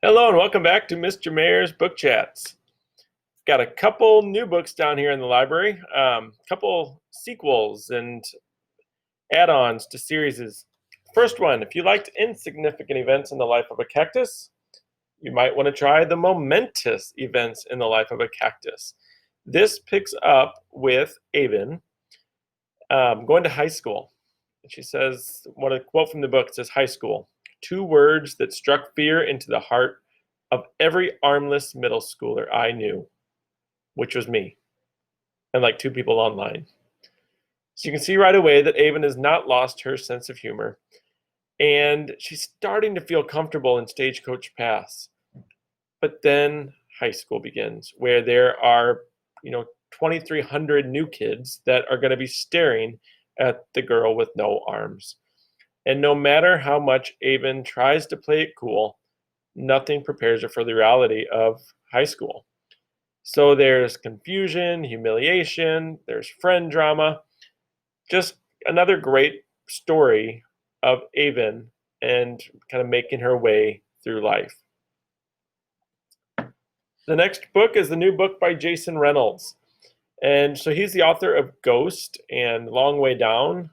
Hello and welcome back to Mr. Mayor's Book Chats. Got a couple new books down here in the library, couple sequels and add-ons to series. First one, if you liked insignificant events in the life of a cactus, you might want to try the momentous events in the life of a cactus. This picks up with Avon going to high school. And she says, what a quote from the book says, high school. Two words that struck fear into the heart of every armless middle schooler I knew, which was me, and like two people online. So you can see right away that Avon has not lost her sense of humor, and she's starting to feel comfortable in Stagecoach Pass. But then high school begins, where there are, 2,300 new kids that are going to be staring at the girl with no arms. And no matter how much Avon tries to play it cool, nothing prepares her for the reality of high school. So there's confusion, humiliation, there's friend drama, just another great story of Avon and kind of making her way through life. The next book is the new book by Jason Reynolds. And so he's the author of Ghost and Long Way Down,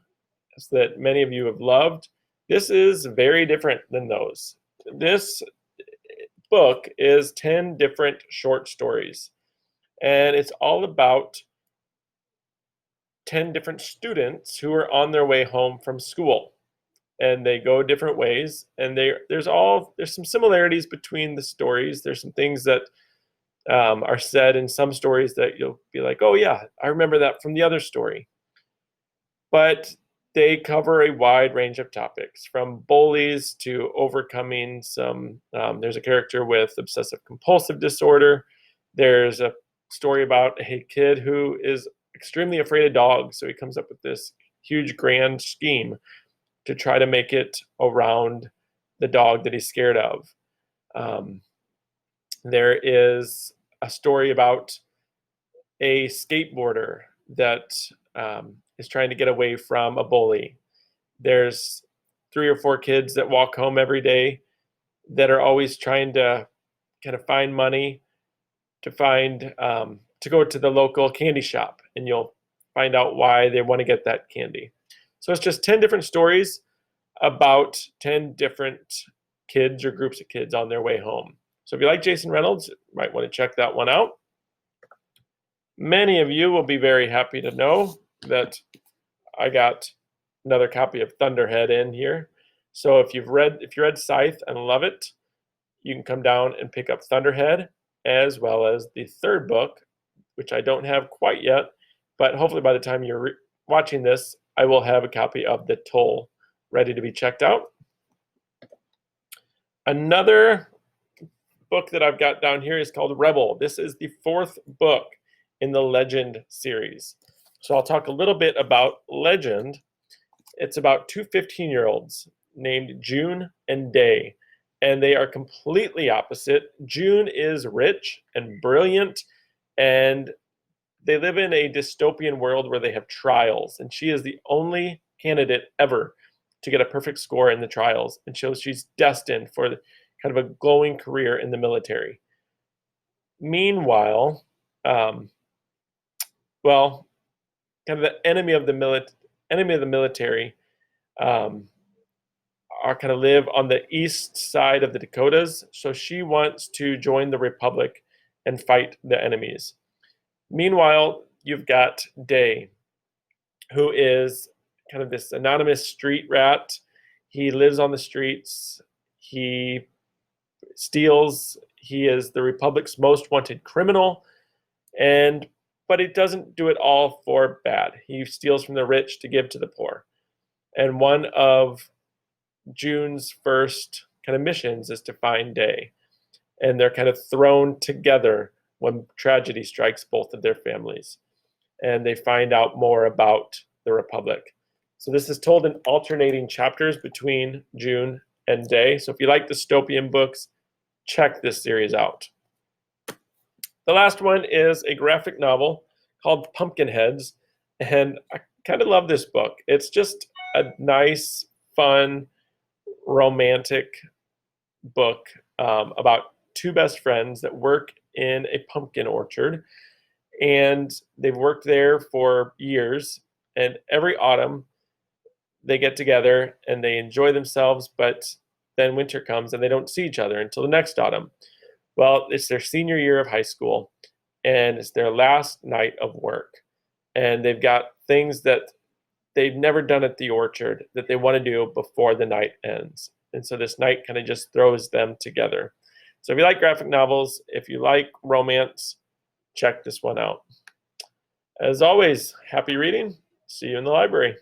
that many of you have loved. This is very different than those. This book is 10 different short stories, and it's all about 10 different students who are on their way home from school, and they go different ways, and there's some similarities between the stories. There's some things that are said in some stories that you'll be like, oh yeah, I remember that from the other story. But they cover a wide range of topics, from bullies to overcoming some, there's a character with obsessive compulsive disorder. There's a story about a kid who is extremely afraid of dogs. So he comes up with this huge grand scheme to try to make it around the dog that he's scared of. There is a story about a skateboarder that is trying to get away from a bully. There's 3 or 4 kids that walk home every day that are always trying to kind of find money to go to the local candy shop, and you'll find out why they want to get that candy. So it's just 10 different stories about 10 different kids or groups of kids on their way home. So if you like Jason Reynolds, you might want to check that one out. Many of you will be very happy to know that I got another copy of Thunderhead in here. So if you read Scythe and love it, you can come down and pick up Thunderhead, as well as the third book, which I don't have quite yet, but hopefully by the time you're watching this, I will have a copy of The Toll ready to be checked out. Another book that I've got down here is called Rowell. This is the 4th book in the Legend series. So I'll talk a little bit about Legend. It's about 2 15-year-olds named June and Day, and they are completely opposite. June is rich and brilliant, and they live in a dystopian world where they have trials, and she is the only candidate ever to get a perfect score in the trials, and so she's destined for kind of a glowing career in the military. Meanwhile, kind of the enemy of the military are kind of live on the east side of the Dakotas. So she wants to join the Republic and fight the enemies. Meanwhile, you've got Day, who is kind of this anonymous street rat. He lives on the streets. He steals. He is the Republic's most wanted criminal, but he doesn't do it all for bad. He steals from the rich to give to the poor. And one of June's first kind of missions is to find Day. And they're kind of thrown together when tragedy strikes both of their families. And they find out more about the Republic. So this is told in alternating chapters between June and Day. So if you like dystopian books, check this series out. The last one is a graphic novel called Pumpkinheads, and I kind of love this book. It's just a nice, fun, romantic book about two best friends that work in a pumpkin orchard, and they've worked there for years. And every autumn, they get together and they enjoy themselves, but then winter comes and they don't see each other until the next autumn. Well, it's their senior year of high school, and it's their last night of work. And they've got things that they've never done at the orchard that they want to do before the night ends. And so this night kind of just throws them together. So if you like graphic novels, if you like romance, check this one out. As always, happy reading. See you in the library.